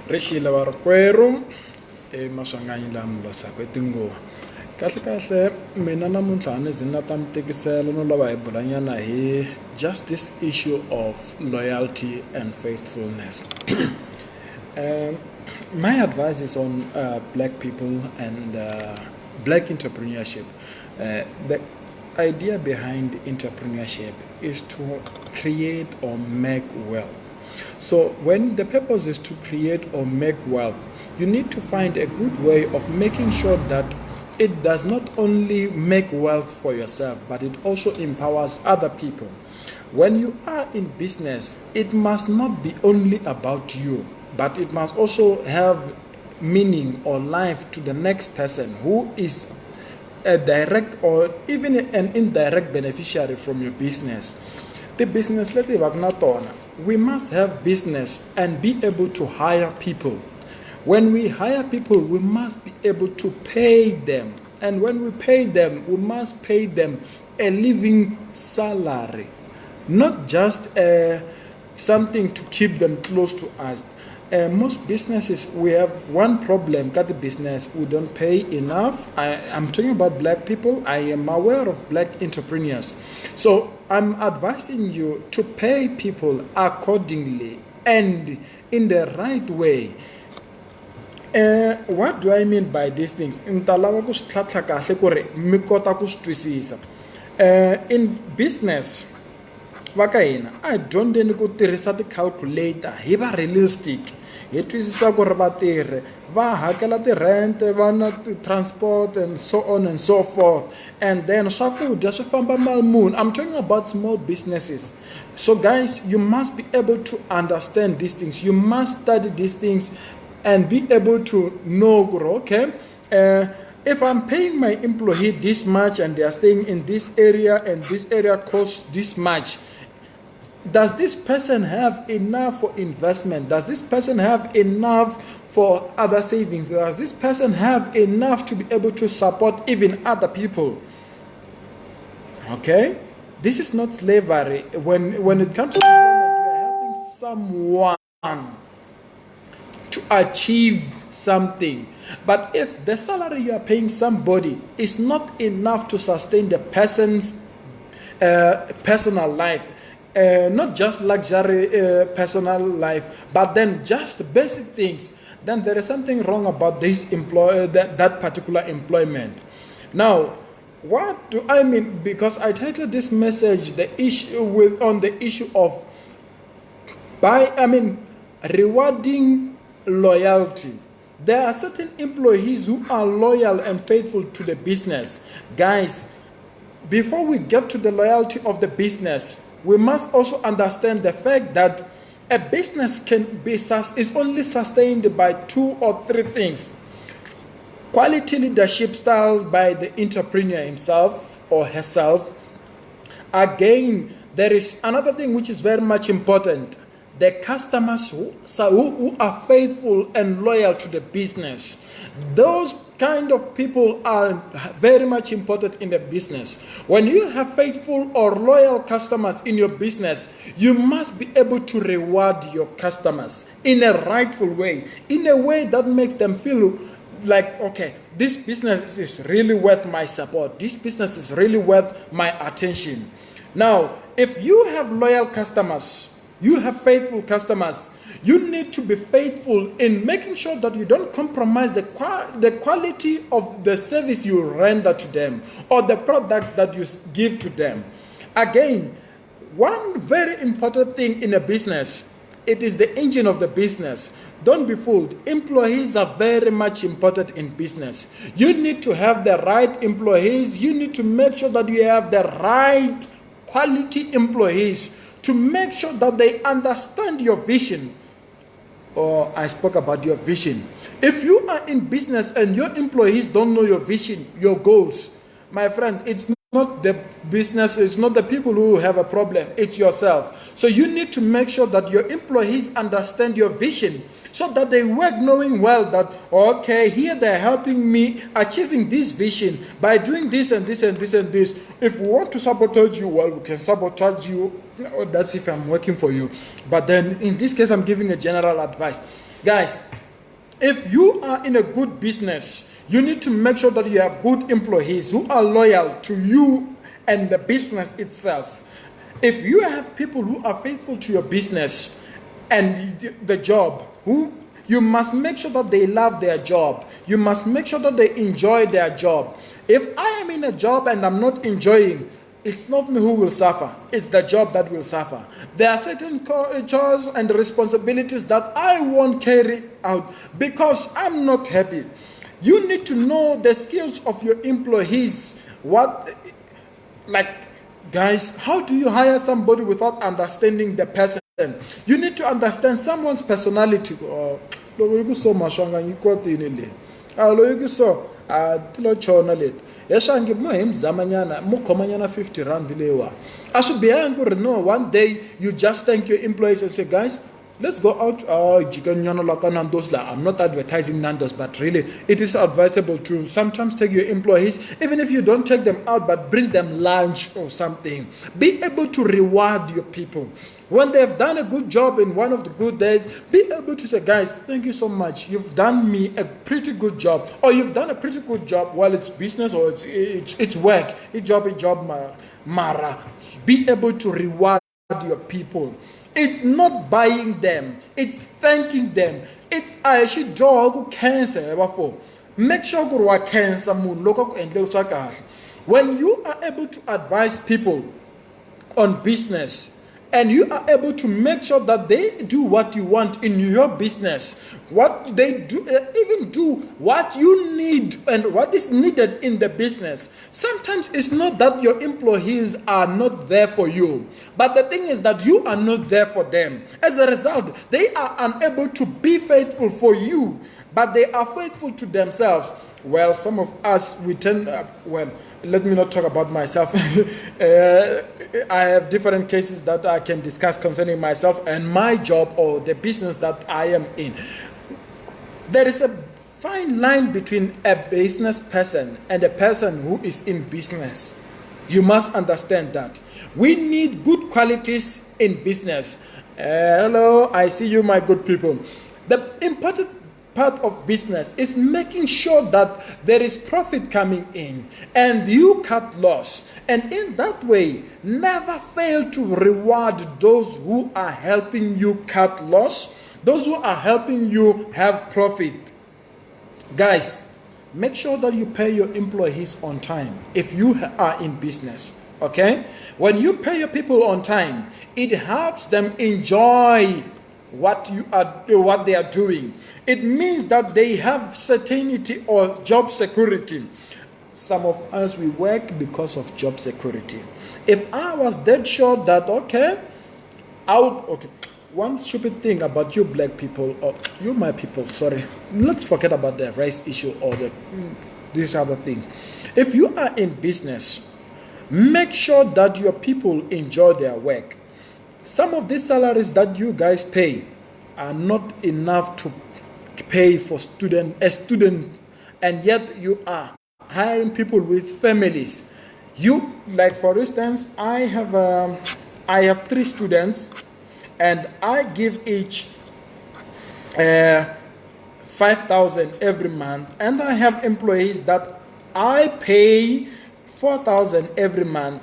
Rishila Warquero, Masangani Lamla Sakwetingo. Kahle mina namuntlha ndzi na ta mitekisela no lava hi bulanyana hi just this issue of loyalty and faithfulness. My advice is on black people and black entrepreneurship. The idea behind entrepreneurship is to create or make wealth. So when the purpose is to create or make wealth, you need to find a good way of making sure that it does not only make wealth for yourself, but it also empowers other people. When you are in business, it must not be only about you, but it must also have meaning or life to the next person who is a direct or even an indirect beneficiary from your business. The business, we must have business and be able to hire people. When we hire people, we must be able to pay them. And when we pay them, we must pay them a living salary, not just something to keep them close to us. Most businesses, we have one problem, got the business, we don't pay enough. I'm talking about black people. I am aware of black entrepreneurs. So I'm advising you to pay people accordingly and in the right way. What do I mean by these things? In business, I don't need to tirhisa the calculator. He va realistic. He twisisa ku ri vatirhi va hakela ti rent, va na transport and so on and so forth. And then swakudya swi famba mali muni. I'm talking about small businesses. So guys, you must be able to understand these things. You must study these things and be able to know, okay, if I'm paying my employee this much and they are staying in this area and this area costs this much, does this person have enough for investment? Does this person have enough for other savings? Does this person have enough to be able to support even other people? Okay? This is not slavery. When it comes to employment, you are helping someone to achieve something. But if the salary you are paying somebody is not enough to sustain the person's personal life, not just luxury personal life, but then just basic things, then there is something wrong about this that particular employment. Now, what do I mean? Because I titled this message on the issue of rewarding loyalty. There are certain employees who are loyal and faithful to the business. Guys, before we get to the loyalty of the business, we must also understand the fact that a business is only sustained by 2 or 3 things. Quality leadership styles by the entrepreneur himself or herself. Again, there is another thing which is very much important. The customers who are faithful and loyal to the business. Those kind of people are very much important in the business. When you have faithful or loyal customers in your business, you must be able to reward your customers in a rightful way, in a way that makes them feel like, okay, this business is really worth my support. This business is really worth my attention. Now, if you have loyal customers, you have faithful customers, you need to be faithful in making sure that you don't compromise the quality of the service you render to them or the products that you give to them. Again, one very important thing in a business, it is the engine of the business. Don't be fooled. Employees are very much important in business. You need to have the right employees. You need to make sure that you have the right quality employees to make sure that they understand your vision. Or I spoke about your vision. If you are in business and your employees don't know your vision, your goals, my friend, it's not the business, it's not the people who have a problem, it's yourself. So you need to make sure that your employees understand your vision so that they work knowing well that, okay, here they're helping me achieving this vision by doing this and this and this and this. If we want to sabotage you, well, we can sabotage you. That's if I'm working for you. But then in this case, I'm giving a general advice. Guys, If you are in a good business, you need to make sure that you have good employees who are loyal to you and the business itself. If you have people who are faithful to your business and the job, you must make sure that they love their job. You must make sure that they enjoy their job. If I am in a job and I'm not enjoying, it's not me who will suffer. It's the job that will suffer. There are certain chores and responsibilities that I won't carry out because I'm not happy. You need to know the skills of your employees. Guys, how do you hire somebody without understanding the person? You need to understand someone's personality. I should be angry. No, one day you just thank your employees and say, guys, let's go out. I'm not advertising Nando's, but really, it is advisable to sometimes take your employees, even if you don't take them out, but bring them lunch or something. Be able to reward your people. When they have done a good job in one of the good days, be able to say, guys, thank you so much. You've done me a pretty good job. Or you've done a pretty good job. Well, it's business or it's work. It's job, Mara. Be able to reward your people. It's not buying them. It's thanking them. It's actually dog cancer. Make sure you are cancer. When you are able to advise people on business, and you are able to make sure that they do what you want in your business, what they do, even do what you need and what is needed in the business. Sometimes it's not that your employees are not there for you, but the thing is that you are not there for them. As a result, they are unable to be faithful for you, but they are faithful to themselves. Well, some of us, we tend, let me not talk about myself. I have different cases that I can discuss concerning myself and my job or the business that I am in. There is a fine line between a business person and a person who is in business. You must understand that. We need good qualities in business. Hello, I see you, my good people. The important part of business is making sure that there is profit coming in and you cut loss, and in that way never fail to reward those who are helping you cut loss, those who are helping you have profit. Guys, make sure that you pay your employees on time if you are in business. Okay, when you pay your people on time, it helps them enjoy what they are doing. It means that they have certainty or job security. Some of us, we work because of job security. If I was dead sure that one stupid thing about you black people, or you my people, sorry, let's forget about the race issue or these other things. If you are in business, make sure that your people enjoy their work. Some of these salaries that you guys pay are not enough to pay for a student, and yet you are hiring people with families. You, like for instance, I have 3 students, and I give each 5,000 every month, and I have employees that I pay 4,000 every month.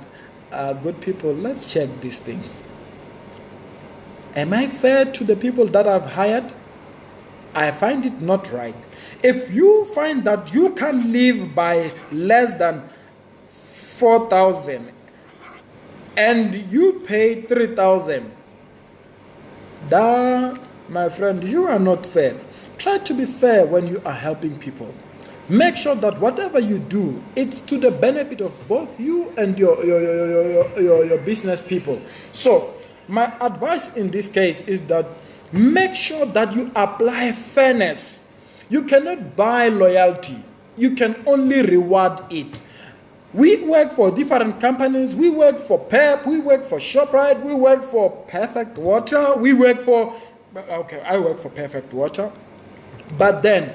Good people, let's check these things. Am I fair to the people that I've hired? I find it not right. If you find that you can live by less than 4,000 and you pay 3,000, my friend, you are not fair. Try to be fair when you are helping people. Make sure that whatever you do, it's to the benefit of both you and your business people. So my advice in this case is that make sure that you apply fairness. You cannot buy loyalty. You can only reward it. We work for different companies. We work for PEP. We work for ShopRite. We work for Perfect Water. I work for Perfect Water. But then,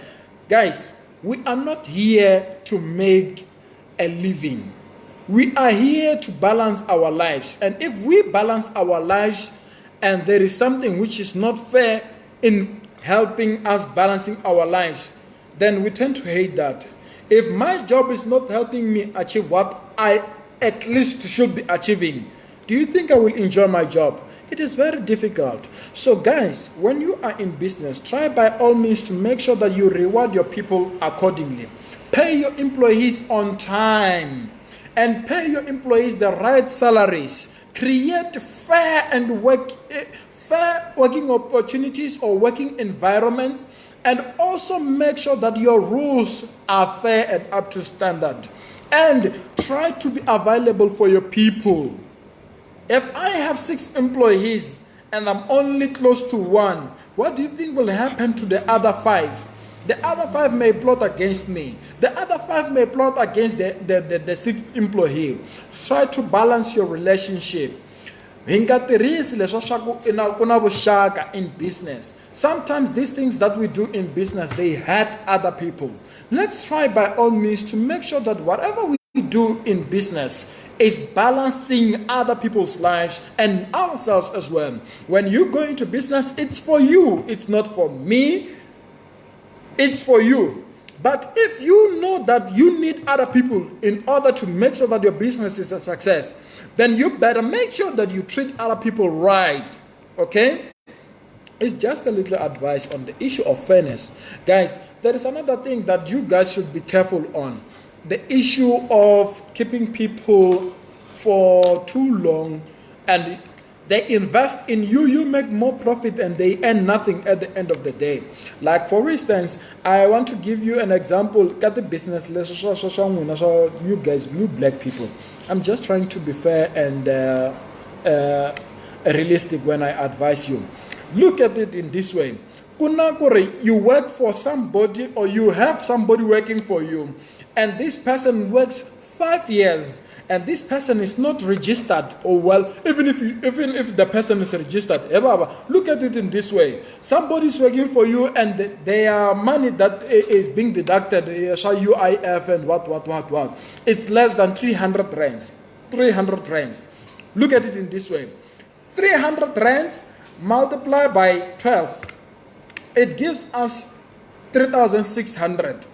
guys, we are not here to make a living. We are here to balance our lives. And if we balance our lives and there is something which is not fair in helping us balancing our lives, then we tend to hate that. If my job is not helping me achieve what I at least should be achieving, do you think I will enjoy my job? It is very difficult. So guys, when you are in business, try by all means to make sure that you reward your people accordingly. Pay your employees on time and pay your employees the right salaries. Create fair working opportunities or working environments, and also make sure that your rules are fair and up to standard. And try to be available for your people. If I have 6 employees and I'm only close to 1, what do you think will happen to the other 5? The other 5 may plot against me. The other 5 may plot against the 6th employee. Try to balance your relationship. In business. Sometimes these things that we do in business, they hurt other people. Let's try by all means to make sure that whatever we do in business is balancing other people's lives and ourselves as well. When you go into business, it's for you. It's not for me. It's for you. But if you know that you need other people in order to make sure that your business is a success, then you better make sure that you treat other people right. Okay? It's just a little advice on the issue of fairness. Guys, there is another thing that you guys should be careful on. The issue of keeping people for too long and they invest in you, you make more profit and they earn nothing at the end of the day. Like for instance, I want to give you an example. Got the business, you guys, blue black people. I'm just trying to be fair and realistic when I advise you. Look at it in this way. You work for somebody or you have somebody working for you, and this person works 5 years and this person is not registered, or well, even if the person is registered, look at it in this way. Somebody is working for you and their money that is being deducted, UIF and what, it's less than 300 rands. 300 rands. Look at it in this way. 300 rands multiplied by 12, it gives us 3,600.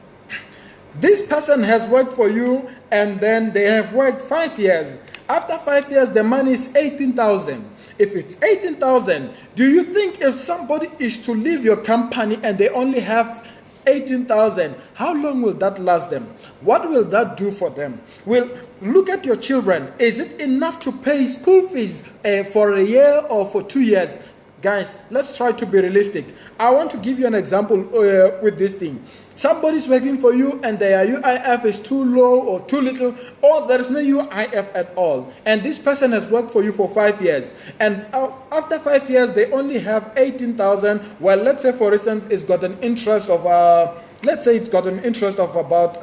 This person has worked for you and then they have worked 5 years. After 5 years, the money is 18,000. If it's 18,000, do you think if somebody is to leave your company and they only have 18,000, how long will that last them? What will that do for them? Well, look at your children. Is it enough to pay school fees for a year or for 2 years? Guys, let's try to be realistic. I want to give you an example with this thing. Somebody's working for you and their UIF is too low or too little, or there is no UIF at all. And this person has worked for you for 5 years. And after 5 years, they only have 18,000. Well, let's say, for instance, it's got an interest of, about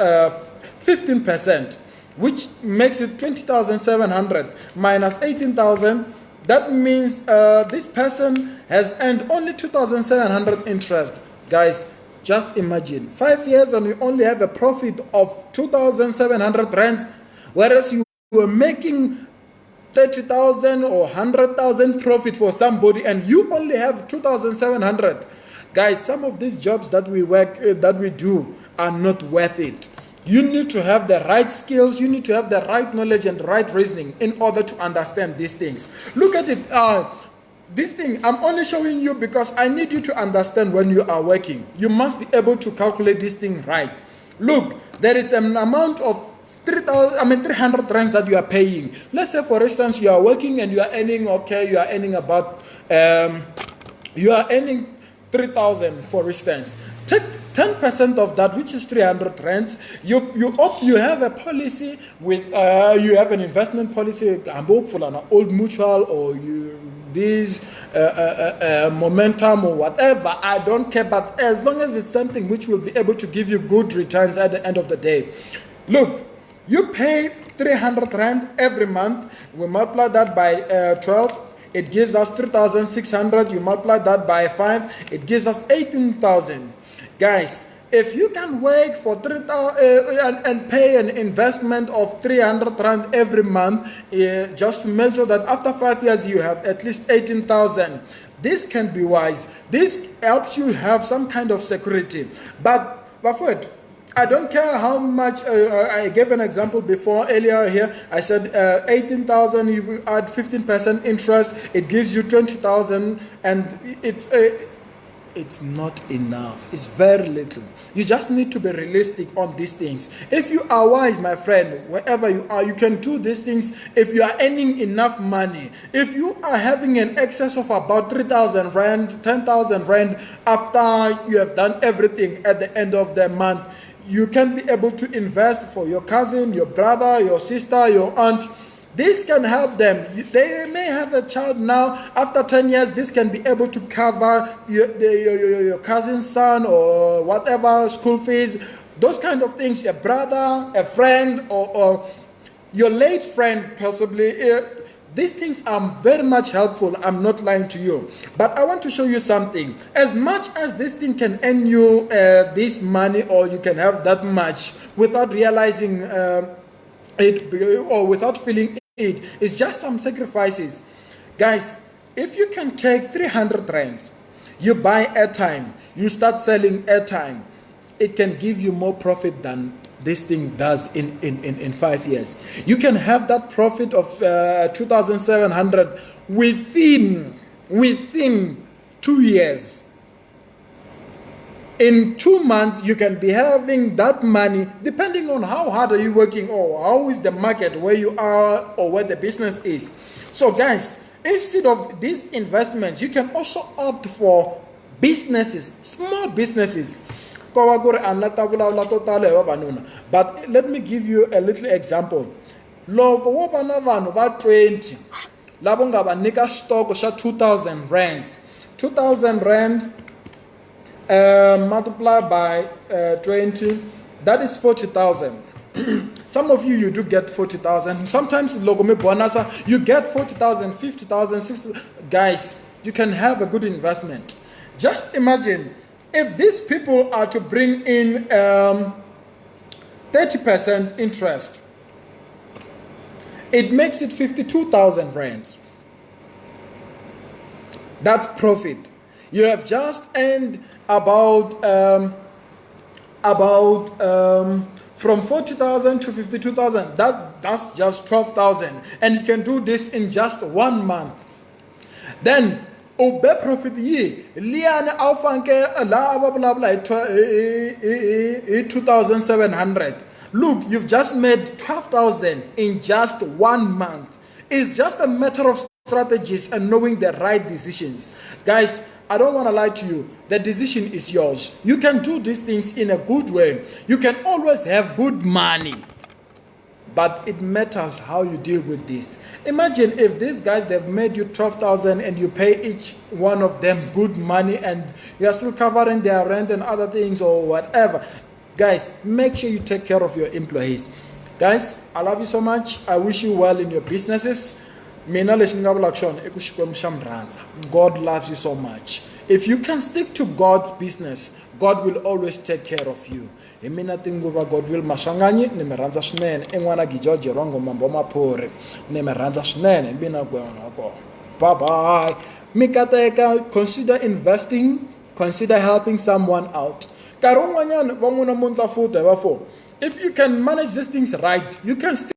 15%, which makes it 20,700 minus 18,000. That means this person has earned only 2,700 interest. Guys, just imagine 5 years and you only have a profit of 2,700 rands, whereas you were making 30,000 or 100,000 profit for somebody and you only have 2,700. Guys, some of these jobs that we do are not worth it. You need to have the right skills, you need to have the right knowledge and right reasoning in order to understand these things. Look at it. This thing, I'm only showing you because I need you to understand when you are working. You must be able to calculate this thing right. Look, there is an amount of 300 rands that you are paying. Let's say, for instance, you are working and you are earning, you are earning 3,000, for instance. Take 10% of that, which is 300 rands. You have a policy with you have an investment policy. I'm hopeful an old mutual or this momentum or whatever. I don't care, but as long as it's something which will be able to give you good returns at the end of the day. Look, you pay 300 rand every month. We multiply that by 12. It gives us 3,600. You multiply that by 5. It gives us 18,000. Guys, if you can work for 3,000 and pay an investment of 300 rand every month, just to make sure that after 5 years you have at least 18,000, This can be wise. This helps you have some kind of security. But Buffett, I don't care how much. I gave an example before earlier here. I said 18,000. You add 15% interest. It gives you 20,000, and it's not enough. It's very little. You just need to be realistic on these things. If you are wise, my friend, wherever you are, you can do these things. If you are earning enough money, if you are having an excess of about 3,000 rand, 10,000 rand after you have done everything at the end of the month, you can be able to invest for your cousin, your brother, your sister, your aunt. This can help them. They may have a child now. After 10 years, this can be able to cover your cousin's son or whatever, school fees, those kind of things. Your brother, a friend, or your late friend, possibly. These things are very much helpful. I'm not lying to you. But I want to show you something. As much as this thing can earn you this money, or you can have that much without realizing it, or without feeling it's just some sacrifices. Guys, if you can take 300 rands, you buy airtime, you start selling airtime, it can give you more profit than this thing does in 5 years. You can have that profit of 2,700 within 2 years. In 2 months, you can be having that money, depending on how hard are you working, or how is the market where you are, or where the business is. So guys, instead of these investments, you can also opt for businesses, small businesses. But let me give you a little example. Loko wo vana vanhu va 20 lavo nga va nyika stock xa 2,000 rands. 2,000 rand multiplied by 20, that is 40,000. Some of you do get 40,000. Sometimes loko me bonus, you get 40,000, 50,000, 60,000. Guys, you can have a good investment. Just imagine if these people are to bring in 30% interest, it makes it 52,000 rands. That's profit. You have just earned about from 40,000 to 52,000. That's just 12,000, and you can do this in just 1 month. Then obe profit ye liane aufanke la blah blah 2,700. Look, you've just made 12,000 in just 1 month. It's just a matter of strategies and knowing the right decisions. Guys, I don't want to lie to you. The decision is yours. You can do these things in a good way. You can always have good money. But it matters how you deal with this. Imagine if these guys, they've made you 12,000 and you pay each one of them good money, and you're still covering their rent and other things or whatever. Guys, make sure you take care of your employees. Guys, I love you so much. I wish you well in your businesses. God loves you so much. If you can stick to God's business, God will always take care of you. God will mashanganyi nimeranza swinene en'wana Gijoje Rongo mambo mapori nimeranza swinene mbina gwenoko. Bye bye. Mikateka, consider investing, consider helping someone out. If you can manage these things right, you can still